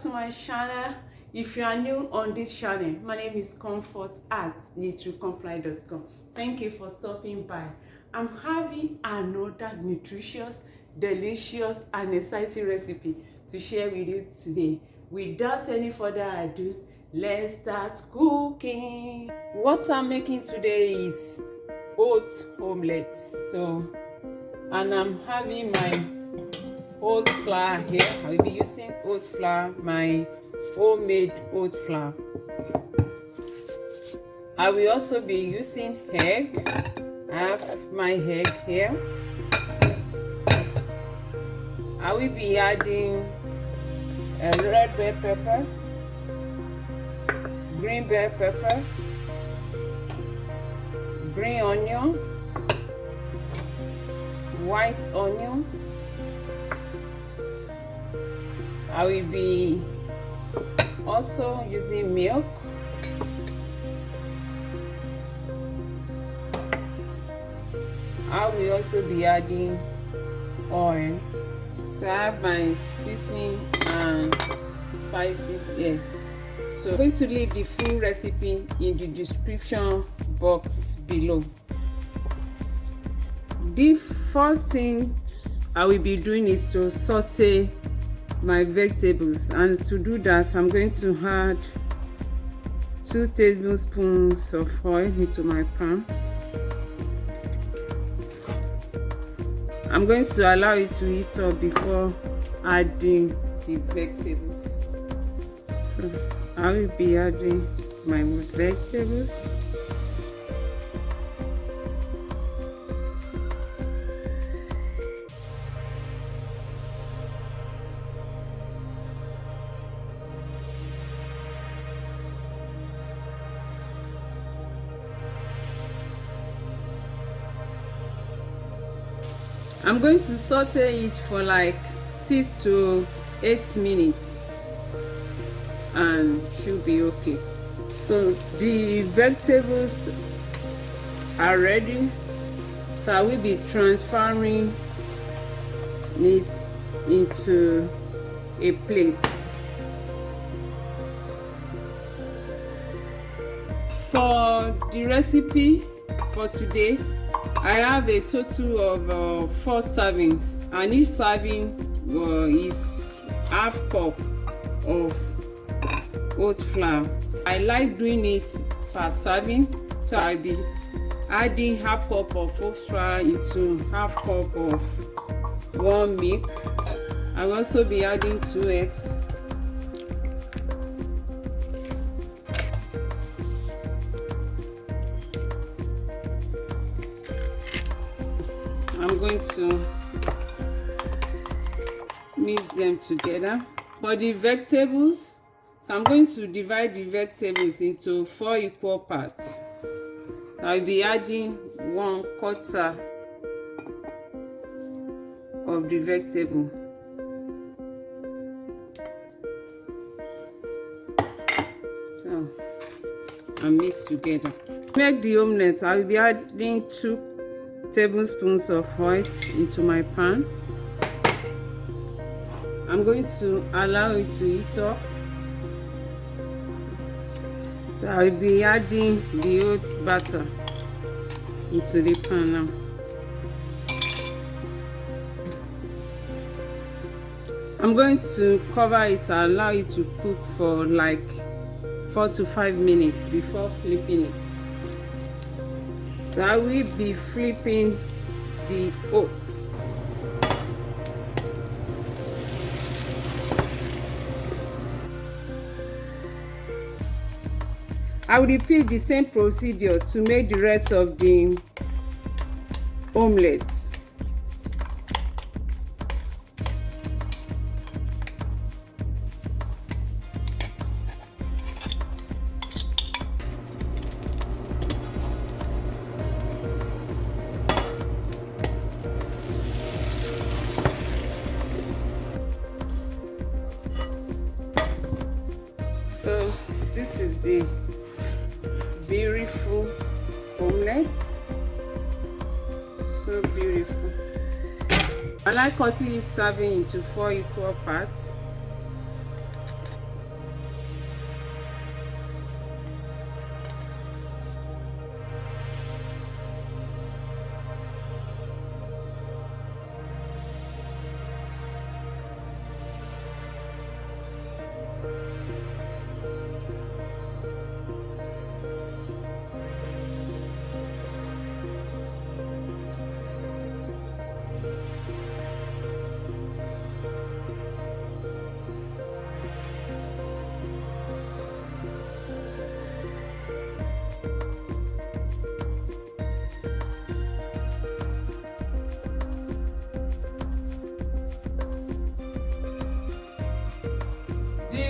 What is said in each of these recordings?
to my channel. If you are new on this channel, my name is Comfort at nutritious.com. Thank you for stopping by. I'm having another nutritious, delicious and exciting recipe to share with you today. Without any further ado, let's start cooking. What I'm making today is oat omelette. And I'm having my oat flour here. I will be using oat flour, my homemade oat flour. I will also be using egg. I have my egg here. I will be adding a red bell pepper, green bell pepper, green onion, white onion. I will be also using milk, I will also be adding oil. So I have my seasoning and spices here. So I'm going to leave the full recipe in the description box below. The first thing I will be doing is to saute my vegetables, and to do that I'm going to add 2 tablespoons of oil into my pan. I'm going to allow it to heat up before adding the vegetables. So I will be adding my vegetables. I'm going to saute it for like 6 to 8 minutes and should be okay. So the vegetables are ready, so I will be transferring it into a plate. For the recipe for today, I have a total of 4 servings, and each serving is half cup of oat flour. I like doing it per serving, so I'll be adding half cup of oat flour into half cup of warm milk. I'll also be adding 2 eggs. I'm going to mix them together. For the vegetables, so I'm going to divide the vegetables into 4 equal parts. So I'll be adding 1/4 of the vegetable. So I mix together. To make the omelette, I'll be adding 2 tablespoons of oil into my pan. I'm going to allow it to heat up. So I'll be adding the oat batter into the pan now. I'm going to cover it and allow it to cook for like 4 to 5 minutes before flipping it. So I will be flipping the oats. I will repeat the same procedure to make the rest of the omelette. So this is the beautiful omelette. So beautiful. I like cutting each serving into 4 equal parts.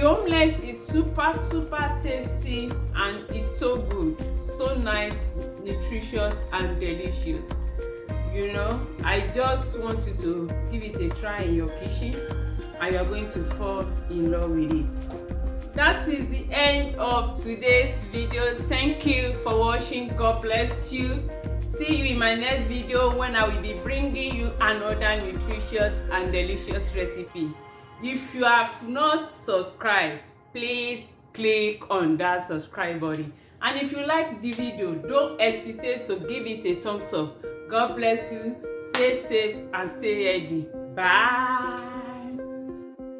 The omelette is super tasty and it's so good, so nice, nutritious and delicious. You know, I just want you to give it a try in your kitchen and you're going to fall in love with it. That is the end of today's video. Thank you for watching. God bless you. See you in my next video when I will be bringing you another nutritious and delicious recipe. If you have not subscribed, please click on that subscribe button. And if you like the video, don't hesitate to give it a thumbs up. God bless you. Stay safe and stay healthy. Bye.